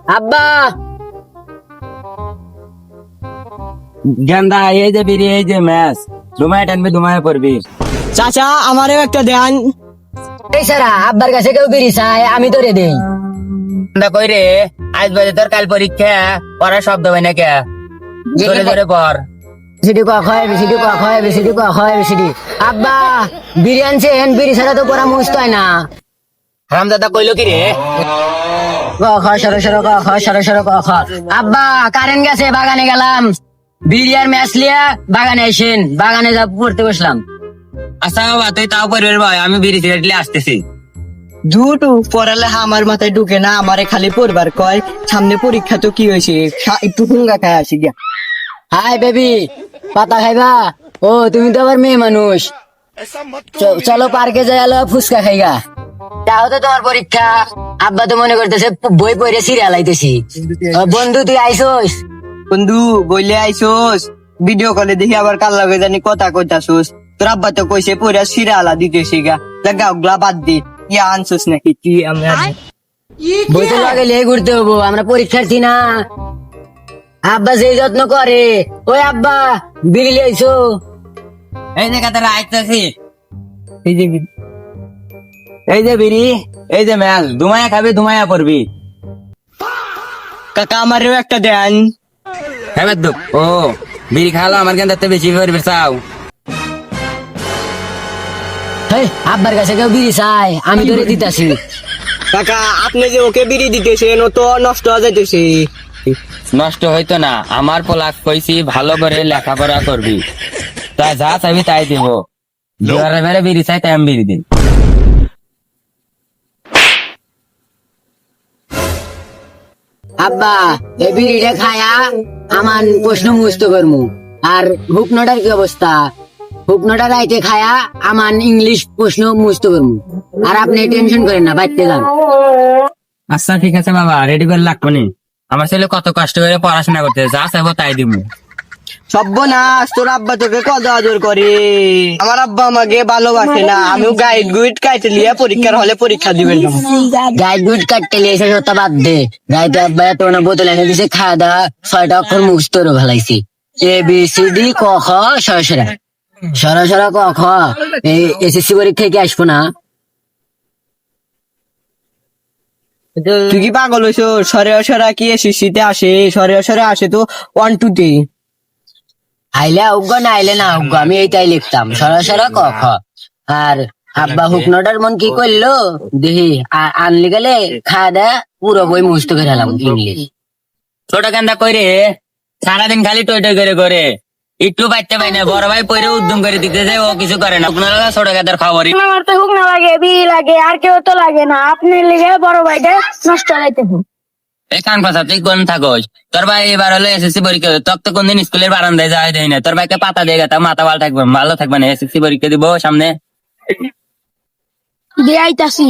আব্বা গেন্দা এই যে বিড়ি এই যে ম্যাচ ধুমায় টানবি ধুমায় পড়বি। চাচা আমারও একটা দেন। এই সারা আব্বার কাছে কেউ বিড়ি চায় আমি তোরে দেই। গেন্দা কই রে আজ বাজে তোর কাল পরীক্ষা পড়ার শব্দ হয় না কে ধরে ধরে পড়। বিসিডি ক খয় বিসিডি ক খয় বিসিডি ক খয় বিসিডি। আব্বা বিড়ি আনছেন, বিড়ি ছাড়া তো পড়া মুখস্থ হয় না। হারামজাদা কইলো কি রে? ক খ সরো সরো ক খ সরো সরো ক খ। আব্বা কারেন্ট গেছে, বাগানে গেলাম। বিড়ি আর ম্যাচ লিয়া বাগানে আইসেন, বাগানে যা পড়তে বসলাম। আচ্ছা বাবা তুই তাও পড়বি ভাই, আমি বিড়ি সিগারেট নিয়ে আসতেছি। দুটো পড়ালেখা আমার মাথায় ঢুকে না, আমারে খালি পড়বার কয়। সামনে পরীক্ষা তো কি হয়েছে, একটু হুঙ্গা খায় আসি গিয়া। হাই বেবি, পাতা খাইবা? ও তুমি তো আবার মেয়ে মানুষ, চলো পার্কে যাই আলো ফুচকা খাইগা। তাও তো তোমার পরীক্ষা, আব্বা তো মনে করতেছে বই পড়ে সিরিয়াল আইতেছি। বন্ধু তুই আইসোস? বন্ধু বইলে আইসোস, ভিডিও কলে দেখি আবার কাল লাগে জানি কথা কইতাছোস। তোর আব্বা তো কইছে পড়া সিরালা দিতেছি গা, লাগা ওগুলা বাদ দি। ইয়া আনছোস নাকি কি? আমরা বই তো লাগাইলে ঘুরতে হবো, আমরা পরীক্ষার্থী না। আব্বা যে যত্ন করে। ওই আব্বা বিড়ি আইসো? এই যে কাতারা আইতেছি। এই যে এই যে বিড়ি এই যে ম্যাচ ধুমায়া খাবি ধুমায়া পড়বি। কাকা আমারও একটা দেন। হ্যাঁ দুঃখ ও বিড়ি খাওয়ালো আমার কেন বেশি পড়বি চাও। হেই, আব্বার কাছে কেউ বিড়ি চায় আমি ধরে দিতাছি। কাকা আপনি যে ওকে বিড়ি দিতেছেন ও তো নষ্ট হয়ে যাইতেছে। নষ্ট হইতো না, আমার পোলাক কইছি ভালো করে লেখাপড়া করবি, তা যা চাইবি তাই দিব। দুয়ারে বেড়ে বিড়ি চাই তাই আমি বিড়ি দিই। আব্বা এই বিড়িটা খায়া আমার প্রশ্ন মুখস্থ করমু। আর হুকনোটার কি অবস্থা? হুকনোটা রাইতে খায়া আমার ইংলিশ প্রশ্ন মুখস্থ করমু। আর আপনি টেনশন করেন না, বাইতে যান। আচ্ছা ঠিক আছে বাবা, রেডি করে লাগবো নি। আমার ছেলে কত কষ্ট করে পড়াশোনা করতে, যা চাইবো তাই দিব। সর্বনাশ, তোর আব্বা তোকে কত আদর করে। আমার আব্বা আমাকে ভালোবাসে না, আমিও গাইড গুইড কাইটে লিয়ে পরীক্ষার হলে পরীক্ষা দিবেন না। গাইড গুড কাটতে লিয়েছে সত্তা বাদ দে। গাইতে আব্বা এত না বোতল এনে দিছে, খাওয়া দাওয়া 6টা অক্ষর মুখস্থ করে ফেলাইছি। এ বি সি ডি ক খ সরাসরা সরাসরা ক খ। এই এসএসসি পরীক্ষায় কি আসবো না? তুই কি পাগল হইছো? সরে সরা কি এসিসিতে আসে? সরে সরে আসে তো 1 2 তে। আইলে উগ্গ না আইলে না উগ্গ, আমি এইটাই লিখতাম সরাসরা ক খ। আর আব্বা হুকনোটার মন কি করলো দেখি, আনলি গেলে খাওয়া দেয়া পুরো বই মুখস্থ করে এলাম ইংলিশ। ছোট কান্দা কই রে, সারাদিন খালি টই টই করে করে একটু বাইতে পাই না। বড় ভাই পরে উদ্যম করে দিতেছে, ও কিছু করে না। আপনারা ছোট কান্দার খবরই। আমার তো হুক না লাগে, বিড়ি লাগে, আর কেউ তো লাগে না। আপনি লিগে বড় ভাইটা নষ্ট হইতে হোক। এই কান পাশা তুই কোন থাকোস? তোর ভাই এবার হলো এসএসসি পরীক্ষা, তোর তো কোনদিন স্কুলের বারান্দায় যাওয়া যায় না। তোর ভাইকে পাতা দিয়ে গেতাম, মাথা ভালো থাকবে না। এসএসসি পরীক্ষা দিব সামনে, দিয়ে আইতাছি।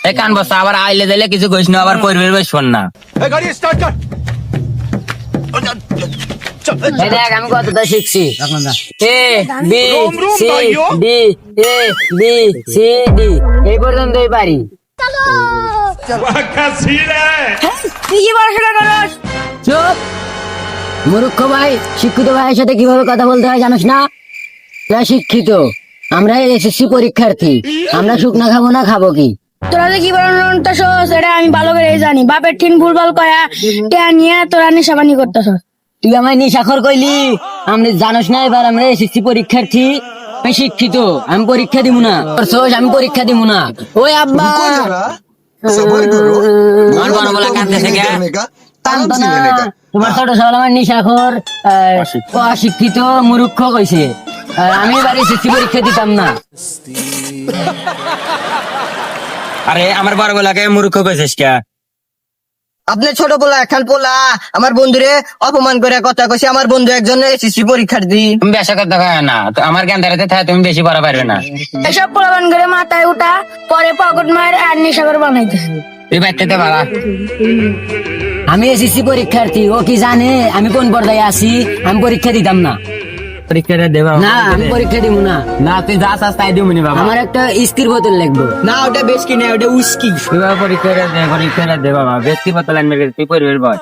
এই কান বসা আবার আইলে দিলে কিছু কইস না, আবার পরিবেশ বই শোন না। এই দেখ আমি কতটা শিখছি। A B C D, A B C D এই পর্যন্তই পারি। তুই কি পড়াশোনা করস? চুপ মূর্খ ভাই, শিক্ষিত ভাইয়ের সাথে কিভাবে কথা বলতে হয় জানোস না? তোরা শিক্ষিত, আমরা এসএসসি পরীক্ষার্থী, আমরা শুকনা খাবো না খাবো কি? তোরা যে কি পড়াশোনা করতেছস এটা আমি ভালো করে জানি। বাপের ঠিন ভুলভাল কয়া টেয়া নিয়ে তোরা নেশাবানি করতেছস। তুই আমায় নিশাখর কইলি? আমি জানোস না এবার আমরা এসএসসি পরীক্ষার্থী, আমি শিক্ষিত, আমি পরীক্ষা দিব না। আমি পরীক্ষা দিব না। ওই আব্বা सबर करो আমার বড় বলা কাঁদতেছে কে? কান্দো না। তোমার ছোট সবাই আমার নিশাখর অশিক্ষিত মূর্খ কইছে। আমি এবার এসএসসি পরীক্ষা দিতাম না। আরে আমার বড় বলাকে মূর্খ কইছিস কে? আপনি ছোট পোলা এখন পোলা আমার বন্ধুরে অপমান করে কথা কইছে। আমার বন্ধু একজন এসএসসি পরীক্ষার্থী। তুমি বেশা কথা কয় না, তো আমার জ্ঞান ধারাতে থাকে তুমি বেশি পড়া পারবে না। এসব পোলাবান করে মাথায় উঠা, পরে পকেট মার আর নেশাবার বানাইতেছে। তুই বাইতে বাবা। আমি এসএসসি পরীক্ষার্থী, ও কি জানে আমি কোন পর্যায়ে আছি? আমি পরীক্ষা দিতাম না। পরীক্ষাটা দে বাবা না আমি পরীক্ষা দিব না, না তুই যা চাস তাই দিবনি বাবা আমার একটা স্থির বোতল লাগবে। না ওটা বেশকি না ওটা উস্কি। তুই বাবা পরীক্ষাটা দে বাবা বেশি পত্র লাইন মেরে তুই পরিবের বল